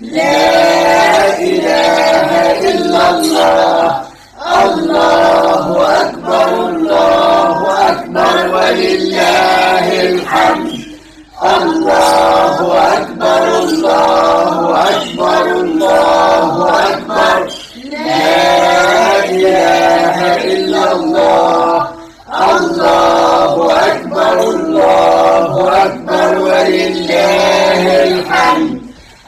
لا إله إلا الله. الله أكبر الله أكبر ولله الحمد. الله أكبر الله أكبر الله أكبر. لا إله إلا الله. الله أكبر الله أكبر ولله الحمد.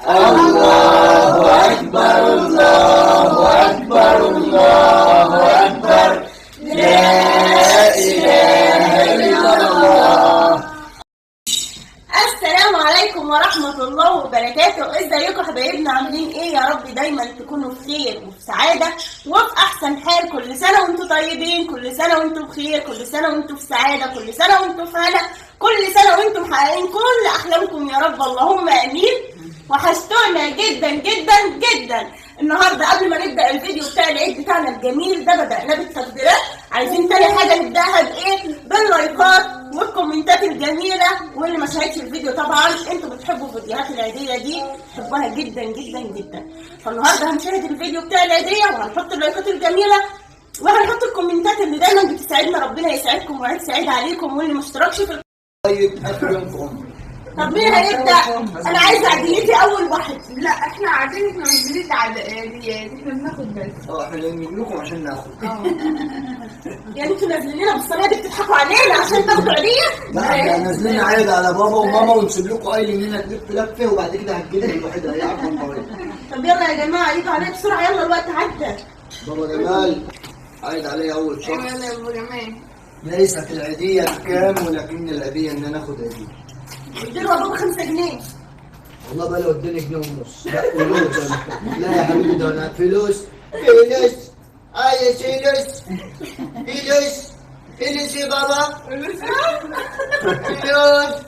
الله أكبر الله أكبر الله أكبر. لا إله إلا الله. السلام عليكم ورحمة الله وبركاته. ازيكم حبايبنا؟ عاملين ايه؟ يا رب دايما تكونوا في خير وفي سعادة وفي احسن حال. كل سنة وانتم طيبين، كل سنة وانتم بخير، كل سنة وانتم في سعادة، كل سنة وانتم في هنا، كل سنة وانتم محققين كل احلامكم يا رب، اللهم امين. وحشتونا جدا جدا جدا. النهارده قبل ما نبدا الفيديو بتاع العيد بتاعنا الجميل ده بدأناه بالتقديرات. عايزين تاني حاجه نبداها بايه؟ باللايكات والكومنتات الجميله. واللي ما شاهدش الفيديو طبعا انتوا بتحبوا الفيديوهات العيديه دي، بتحبوها جدا جدا جدا. فالنهارده هنشاهد الفيديو بتاع العيديه وهنحط اللايكات الجميله وهنحط الكومنتات اللي دايما بتساعدنا. ربنا يسعدكم وعيد سعيد عليكم. واللي ما اشتركش في طيب اخر يوم في عمري. طب مين هيبدا؟ انا عايزه عديتي اول واحد. لا احنا قاعدين، احنا مش بنيجي عاديات، احنا بناخد بس. احنا نجيب لكم عشان ناخد. يعني انتوا نازلين لنا بالصينيه دي بتضحكوا علينا عشان تاخدوا عيديه؟ لا احنا نازلين عادي على بابا وماما ونسيب لكم قايل اننا تلف لفه وبعد كده هتجيلنا الوحيده هي عارفه الطريق. طب يلا يا جماعه عيدوا عليا بسرعه، يلا الوقت عدى. بابا جمال عايد عليا اول شخص. ايوه يا ابو جمال. ليست العيديه بكام ولكن العيديه ان انا اخد عيديه. اديله يا بابا 5 جنيه. والله بقى لو اداني جنيه ونص. لا فلوس. لا يا حبيبي ده انا فلوس فلوس. عايز فلوس فلوس فلوس يا بابا. فلوس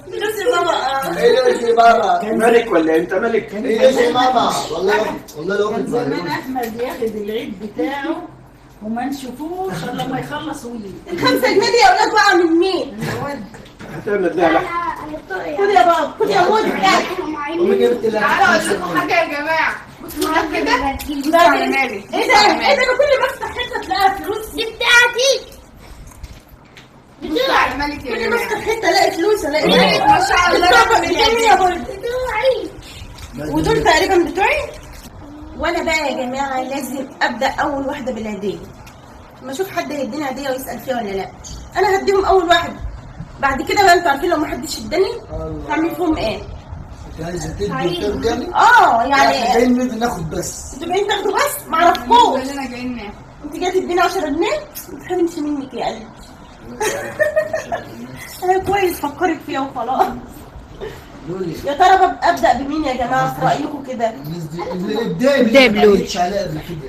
فلوس يا بابا. فلوس يا بابا. ملك ولا انت ملك؟ فلوس يا ماما. والله لو كان واخد زمان بالي. احمد ياخد العيد بتاعه وما نشوفوش الا لما يخلص ويجي. ال5 جنيه دي يا اولاد بقى من مين؟ هتعمل ده لحم. خد يا بابا، خد يا مودي. ومن جبت لك تعالوا اقول لكم حاجه يا جماعه. بصوا كده. بصوا على مالك. ايه ده؟ ايه ده؟ انا كل ما افتح حته تلاقي فلوس. دي بتاعتي. بصوا على مالك يا كل ما جماعه. افتح حته الاقي فلوس، الاقي مالك ما شاء الله. الطبق بتاعي يا بابا. ودول تقريبا بتوعي. وانا بقى يا جماعه لازم ابدا اول واحده بالعيديه. ما اشوف حد هيديني عيديه ويسال فيها ولا لا، انا هديهم اول واحده. بعد كده بقى انتوا عارفين لو ما حدش اداني هعمل فيهم ايه؟ انت عايزه تدي وترجعي؟ يعني احنا جايين ناخد بس. انتوا جايين تاخدوا بس؟ ما اعرفكوش. كلنا جايين ناكل. انت جايه تديني 10 جنيه؟ ما تحرمش منك يا قلبي. انا كويس فكرت فيها وخلاص. لولي يا ترى ابدا بمين يا جماعه في رايكم كده؟ ابدأي بلولي.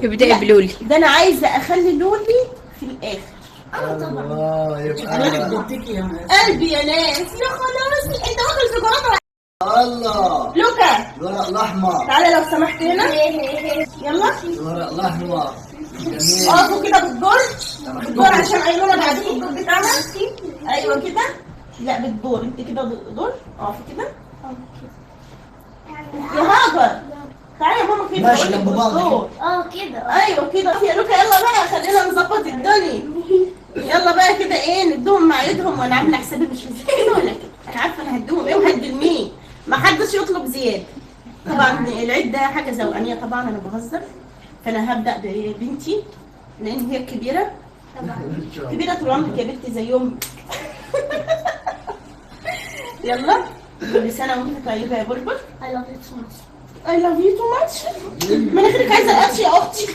ابدأي بلولي. ده انا عايزه اخلي لولي في الاخر. الله يبقى قلبي يا ناس. يا خلاص انت واخد شوكولاته. الله لوكا الورق الاحمر. تعالى لو سمحت هنا. يلا الورق الاحمر جميل. اقفوا كده بالدور. بالدور عشان ايمنه بعدين الدور بتاعنا. ايوه كده. لا بالدور انت كده دور. اقفي كده. يا هاجر تعالى يا ماما كده. ماشي جنب بعض كده. ايوه كده يا لوكا. يلا بقى خلينا نظبط الدنيا. يلا بقى كده ايه ندوهم مع ايدهم وانا عامله حسابي مش كده ولا كده. انا عارفه انا هديهم ايه وهدي لمين. ما حدش يطلب زياده. طبعا العيد ده حاجه ذوقانيه طبعا انا بهزر. فانا هبدا ببنتي لان هي الكبيره. كبيره طول عمرك يا بنتي زي امك. يلا كل سنه وانت طيبه يا بلبل. I love you too much. مناخيرك عايزه القرش يا اختي.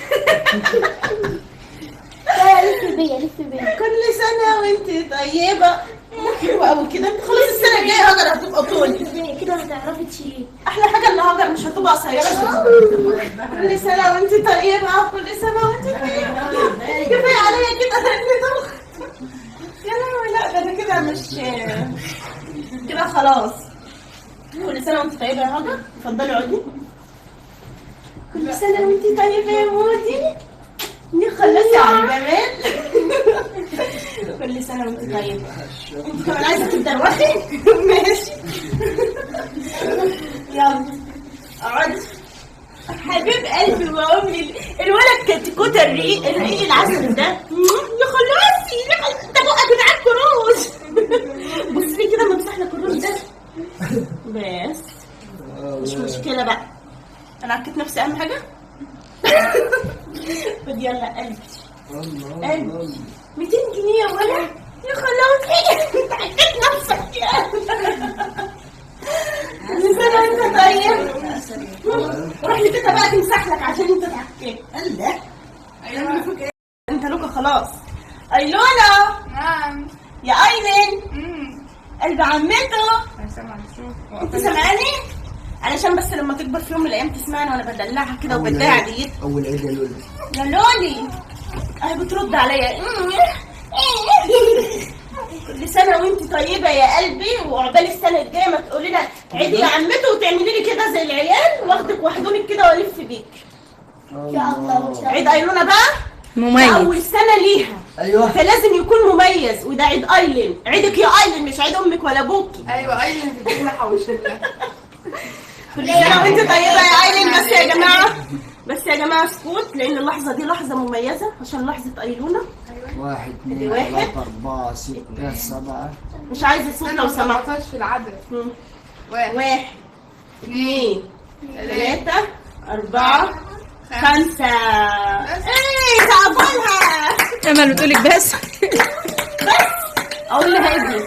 لف بيا كل سنه وانت طيبه. حلوه قوي كده. انت خلاص السنه الجايه هاجر هتبقى طول كده هتعرفي تشيلي. احلى حاجه ان هاجر مش هتبقى قصيره. كل سنه وانت طيبه. كل سنه وانت طيبه. كفايه عليا كده. يا لا ده انا كده مش كده خلاص. كل سنه وانت طيبه يا هاجر. اتفضلي اقعدي. كل سنه وانت طيبه يا مودي. خلصي على الجمال. كل سنه وانت طيبه. انت كمان عايزه تدروخي؟ ماشي. يلا اقعدي. وأقوم الولد كتكوت الرقيق العسل ده يا خلاصي ده بقى جدعان كروز. بص لي كده ممسح لك الكروز ده بس. مش مشكلة بقى، أنا عكيت نفسي أهم حاجة. خد يلا قلبي قلبي 200 جنيه يا ولد يا خلاصي. انت عكيت نفسك يا كل سنة وانت طيب. روح لتيتا بقى تمسح لك عشان انت اتعكيت. قال ده انت لوكا خلاص. ايلونا نعم يا ايمن قلب عمته. انت سامعاني؟ علشان بس لما تكبر في يوم من الايام تسمعني وانا بدلعها كده وبديها عديتها. اول عيد يا لولي. يا لولي اهي بترد عليا. كل سنه وانت طيبه يا قلبي، وعقبال السنه الجايه ما تقولي لنا عيدي يا عمته وتعملي لي كده زي العيال واخدك واحضنك كده والف بيك. يا الله. عيد ايلونا بقى مميز. اول سنه ليها. ايوه فلازم يكون مميز، وده عيد ايلين. عيدك يا ايلين مش عيد امك ولا ابوكي. ايوه ايوه هتدينا حوشتنا. كل سنه وانت طيبه يا ايلين. بس يا جماعه بس يا جماعه سكوت، لان اللحظه دي لحظه مميزه عشان لحظه ايلونا. 1 2 واحد. 3 4 6 7. مش عايزه صوت انا لو ما سمحت. سمعتهاش في العدد. 1 1 2 3 4 5. ايه تعبانها امل بتقولك بس اقول لها ابني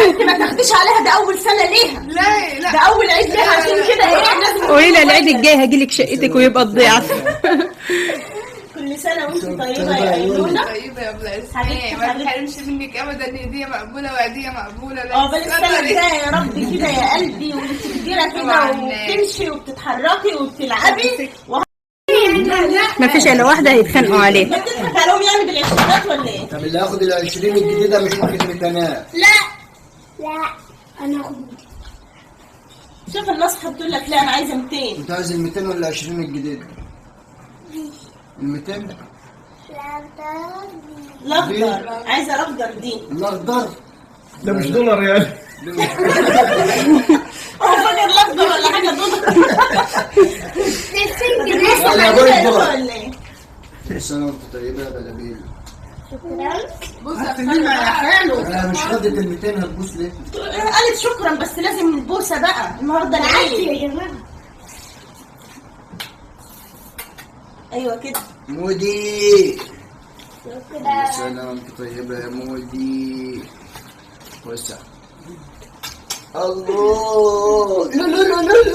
انت ما تاخديش عليها، ده اول سنه ليها، لا لا ده اول عيد ليها. عشان كده ايه لازم قولي لها العيد الجاي هجيلك شقتك ويبقى الضعف. كل سنه وانت طيبه يا ايلونا. طيبة يا بلاس. حبيبتي ما حبيبتي. تحرمش منك ابدا. هدية مقبولة وهدية مقبولة. عقبال السنه الجايه يا رب كده يا قلبي، وانت كبيره كده وبتمشي وبتتحركي وبتلعبي. مفيش الا واحده هيتخانقوا عليها. بتضحك عليهم يعني بالعشرات ولا ايه؟ طب اللي هياخد ال 20 الجديده مش واخد ميتانات. لا انا هاخد. شوف النصحه بتقول لك لا انا عايزه 200. انت عايز ال 200 ولا 20 الجديده؟ ال 200. الاخضر، عايزه الاخضر دي. الاخضر ده مش دولار يعني. هو فاكر الاخضر ولا حاجه دول؟ ولا برضه. ولا ايه؟ كل سنه وانت طيبه يا بلابيل. بص يا انا مش خدت ال 200 هتبوس ليه؟ قالت شكرا بس لازم البوسه بقى النهارده العيد. يا جماعه ايوه كده. مودي كل سنه وانت طيبه يا مودي. وسع الله.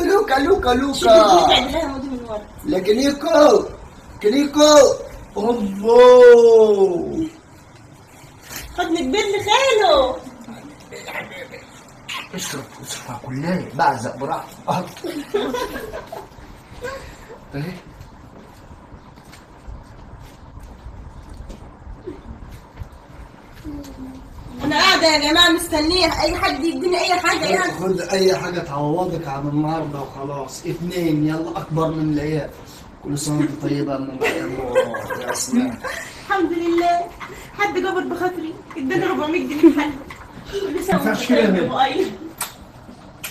لوكا لوكا شوفي لوكا. بتعمل لها مودي من ورا. لا كليكو كليكو. الله خدني كبير لخاله. اشرب اشربها كلها بعزق براحتي. اهي انا قاعده يا جماعه مستنيه اي حد يديني اي حاجه يعني. خد اي حاجه تعوضك عن النهارده وخلاص. 2 يلا اكبر من العيال. كل سنه وانت طيبه يا ام يا سلام. الحمد لله حد جبر بخاطري اداني 400 جنيه حل. كل سنه وانت طيبه.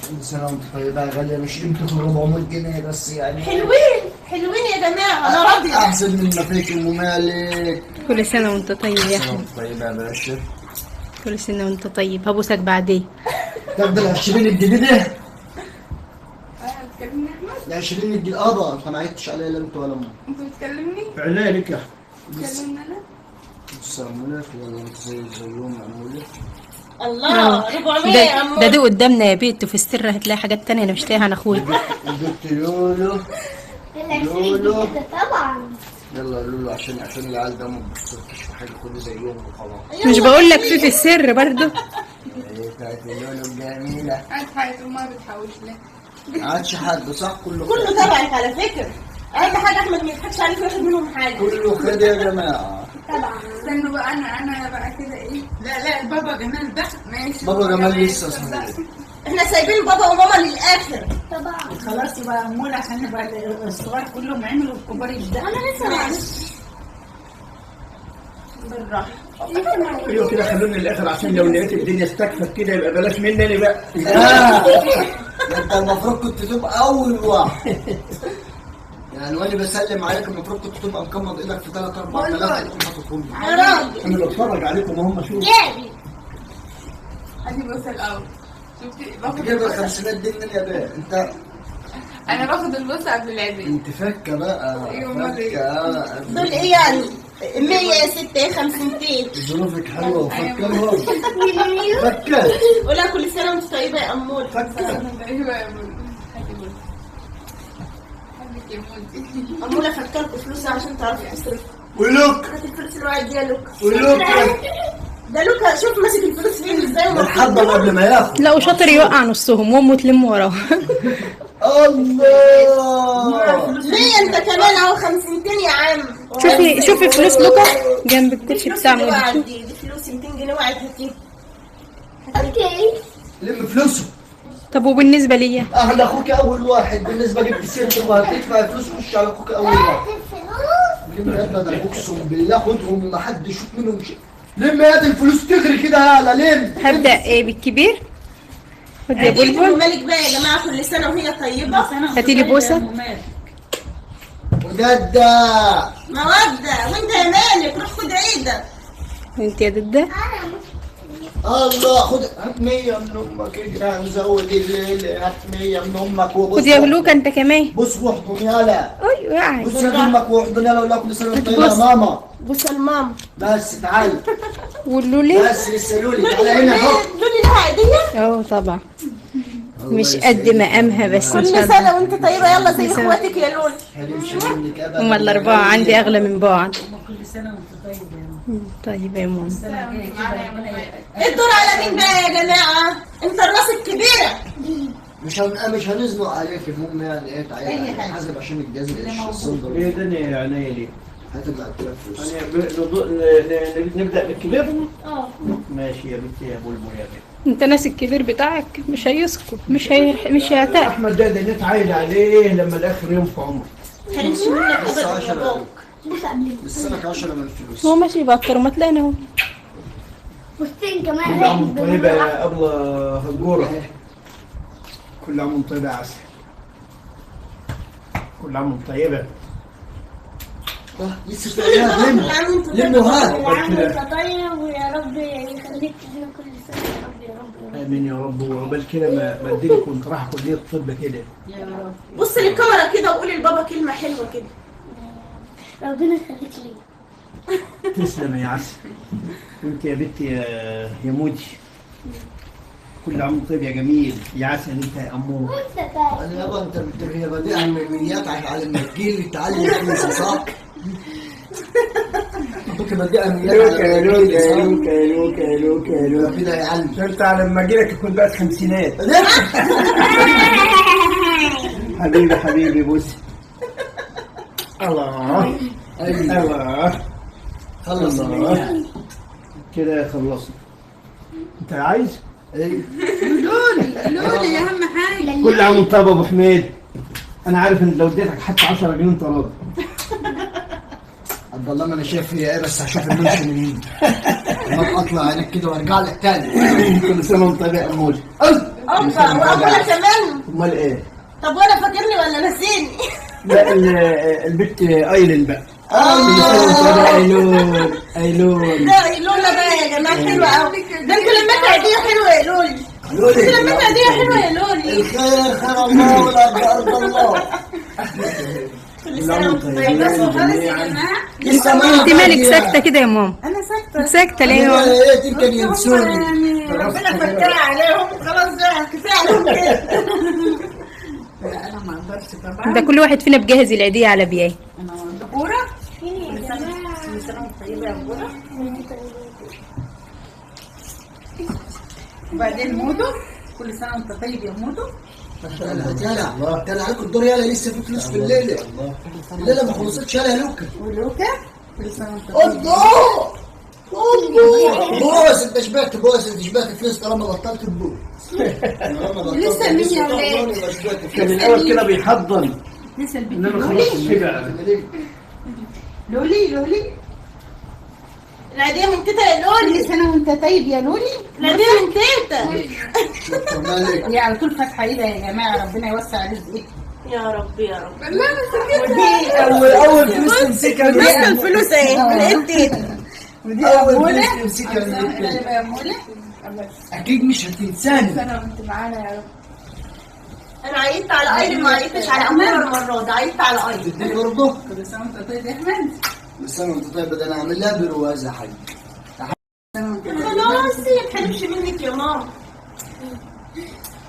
كل سنه وانت طيبه يا غاليه. مش قيمته 400 جنيه بس يعني. حلوين حلوين يا جماعه انا راضيه. احسن من ما فيك ام مالك. كل سنه وانت طيب يا كل سنه احمد. وانت طيبه يا باشا. كل سنه وانت طيب. هبوسك بعدين. تاخد ال 20 الجديده. بتكلمني احمد؟ ال 20 الجديده اه انت ما عدتش عليا لا انت ولا امك. انت بتكلمني؟ عينيا لك يا احمد. بتكلمني انا؟ تسلموا لك ولا انت زيهم عمولك. الله 400 يا ده عمو. ده دي قدامنا يا بيت، وفي السر هتلاقي حاجات تانية انا مش لاقيها. انا اخويا وجبت لولو. لولو. طبعا يلا لولو عشان العيال ده ما بتصرفش في حاجه. خد زيهم وخلاص. مش بقول لك في السر برضو. ايه بتاعت لولو الجميله. قاعد حياتي وما بتحوش ليه؟ ما عادش حد صح. كله كله خد. تبعك على فكره. اهم حاجه احمد ما يضحكش عليك وياخد منهم حاجه. كله خد يا جماعه. استنوا بقى انا بقى كده ايه؟ لا بابا جمال ده ماشي. بابا جمال لسه صغير. احنا سايبين بابا وماما للاخر. طبعا خلاص يبقى امول عشان نبقى الصغار كلهم عملوا الكبار يبدأوا. انا لسه معلش بالراحه. ايوه كده خلوني للاخر عشان لو لقيت الدنيا استكفت كده يبقى بلاش مني بقى. لا انت المفروض كنت تبقى اول واحد. يعني وانا بسلم عليك المفروض كنت تبقى مكمض ايدك في 3 4000 تكون حاططهم لي. يا راجل انا بتفرج عليكم وهم شوف. جابي ادي بص الاول شفتي باخد تجيب البوسه. الخمسينات دي منين يا بيه؟ انت انا باخد البوسه قبل العيدين. انت فكه بقى. أيوة، أمال إيه؟ فكه. دول ايه يعني 100 يا ست ايه 50 ظروفك حلوه وفكه برضه. فكه ولا كل سنه وانت طيبه يا امور. فكه. ايوه يا ابو هاتي بوسه. حبك يا مودي. اموره فكركوا فلوسها عشان تعرفي تصرفوا. ولوك هات الفلوس الواحد دي يا لوكا. ولوك ده لوكا شوف ماسك الفلوس فين ازاي مرحبا قبل ما ياخد. لا وشاطر يوقع نصهم وامه تلم وراه. الله. ليه انت كمان اهو 50 يا عم. شوفي فلوس لوكا جنب الكرسي بتاع مودي. دي فلوس 200 جنيه وقعت هاتيها. اوكي لم فلوسه. طب وبالنسبه ليا؟ اهل اخوك اول واحد بالنسبه جبت سيرته وهتدفع فلوس خش على اخوك اول واحد. لم يا ابني انا اقسم بالله خدهم ما حد يشوف منهم شيء. لم يا دي الفلوس تجري كده يا لم. هبدا ايه بالكبير؟ خد يا اديكم بلبل. مالك بقى يا جماعه كل سنه وهي طيبه. هاتي لي بوسه. ودادا موده وانت يا مالك روح خد عيدك. انت يا دده. الله خد هات 100 من امك اجري نزود الليل هات 100 من امك وبص. خد يا لوكا انت كمان. بص واحضن يالا. ايوه يعني. بص يا امك واحضن يالا ولا كل سنه وانت طيبه يا ماما. بص المام بس تعالي واللولي. بس لسه لولي تعالى هنا اهو. لولي لها هديه. اه طبعا. مش قد مقامها بس ان كل شاء الله. سنه وانت طيبه يلا زي اخواتك يا لولي. هنمشي منك ابدا. هما الاربعه عندي اغلى من بعض. كل سنه وانت طيب يا طيب يا ماما. السنه الجايه كده ربنا الدور على مين بقى يا جماعه؟ انت الراس الكبيره. مش هنزنق عليك المهم يعني ايه تعالى حاسب عشان الجزم الصندوق. ايه ده يا عينيا ليه؟ هتبقى 3000 فلوس. نبدا بالكبير؟ اه ماشي يا بنتي يا بلبل يا بنتي. انت ناس الكبير بتاعك مش هيسكت مش هيعتق. احمد ده نتعايد عليه لما الاخر يوم في عمره. هنمشي منك بس كده 10 باباك. بس لك 10 من الفلوس. هو ماشي باكتر ما تلاقينا اهو. بصين كل كمان عام طيبة يا أبلة هجورة. كل عام طيبة يا عسل. كل عام طيبة. لسه في عيال لموا هات. وانت طيب ويا رب يخليك لنا كل سنه يا رب يا رب يا رب. آمين يا رب. وعقبال كده ما اديلك كنت رايح كلية الطب كده. يا رب. بص للكاميرا كده وقولي لبابا كلمه حلوه كده. ربنا يخليك لي. تسلم يا عسل. وانت يا بنتي يا مودي. كل عام طيب يا جميل يا عسل انت يا امور. وانت طيب. انا يابا انت هي بادئها الميات على المجيل يتعلم فلوس صح؟ كنت بادئها ميات على لوكا كده يعلم. انت لما اجي لك كنت بقى خمسينات. حبيبي بص. الله الله خلص الميات. كده خلصنا. انت عايز؟ ايه لولي اهم حاجه. كل عام وانت طيب يا ابو حميد. انا عارف ان لو اديتك حتى 10 جنيه انت راضي. عبد الله ما انا شايف هي ايه بس هشوف المنشن منين. لما اطلع عليك كده وارجع لك تاني. كل سنه وانت طيب يا امول. اوبا وابونا كمان. امال ايه؟ طب وانا فاكرني ولا ناسيني؟ لا البت ايلين بقى. ايلون. لا لولا بقى يا جماعه حلوه قوي. ده كلمات عاديه حلوه يا لولي. كلمات عاديه حلوه يا لولي. الخير خير الله ولا ارض الله. كل سنه وانت طيبه. خالص يا جماعه. لسه ما انت مالك ساكته كده يا ماما؟ انا ساكته. ساكته ليه يا ماما؟ ايه يمكن ينسوني. يعني ربنا فتح عليهم خلاص بقى كفايه عليهم كده. لا انا ما اقدرش طبعا. ده كل واحد فينا بجهز العيديه على بياه. انا دكوره. فين يا جماعه؟ كل سنه وانت طيبه يا دكوره. وبعدين مودو. كل سنه وانت طيب يا مودو. يلا كان عليكم الدور يلا لسه في فلوس في الليله. الليله ما خلصتش يلا يا لوكا. ولوكا. كل سنه وانت طيب. بوس انت شبعت فلوس طالما بطلت تبوس. لسه مين يا ولاد؟ كان الاول كده بيحضن لسه البنت انما خلاص شبع. لولي العيدية من تيتا يا لولي. كل سنه وانت طيب يا لولي. العيدية من تيتا. مالك هي على طول فاتحه ايدها يا جماعه، ربنا يوسع رزقك. يا رب يا رب. ودي اول فلوس تمسكها بس الفلوس اهي من ايد تيتا. ودي اول اموله. فلوس تمسكها من الله إيد. يبقى اموله. اكيد مش هتنساني. سنه وانت معانا يا رب. انا عيطت على ايري، ما عيطتش على اميره المره دي، عيطت على ايري. تديني برضه. كل سنه وانت طيب يا احمد. بس انا وانت طيب، ده انا هعمل لها برواز يا حاج. سنه وانت طيب. خلاص ما تحرمش منك يا ماما.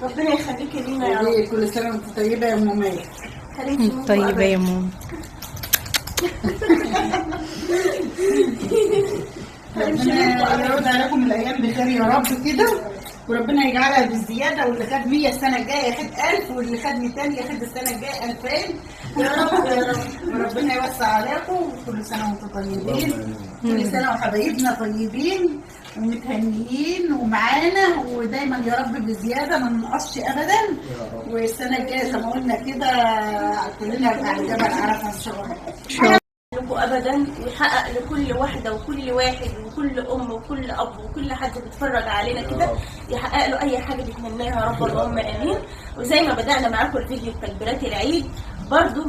ربنا يخليكي لينا يا رب. كل سنه وانت طيبه يا ام مالك. تحرمش منك طيبة يا ماما. ربنا يرد عليكم الايام بخير يا رب كده، وربنا يجعلها بالزياده، واللي خد 100 السنه الجايه ياخد 1000، واللي خد 200 ياخد السنه الجايه 2000 يا رب يا رب. وربنا يوسع عليكم، وكل سنه وانتم طيبين، كل سنه وحبايبنا طيبين ومتهنيين ومعانا، ودايما يا رب بزياده ما ننقصش ابدا. والسنه الجايه زي ما قلنا كده كلنا على جبل عرفه ان شاء الله. لكم ابدا، ويحقق لكل واحده وكل واحد وكل ام وكل اب وكل حد بيتفرج علينا كده، يحقق له اي حاجه بيتمناها يا رب اللهم امين. وزي ما بدانا معاكم الفيديو بتكبيرات العيد، برضو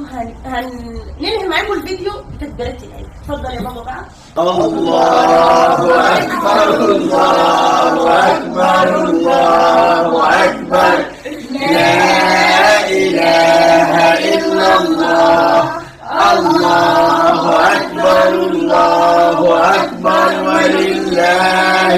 هننهي معاكم الفيديو بتكبيرات العيد. اتفضل يا بابا بقى. الله اكبر الله اكبر الله اكبر، لا اله الا الله، الله أكبر الله أكبر ولله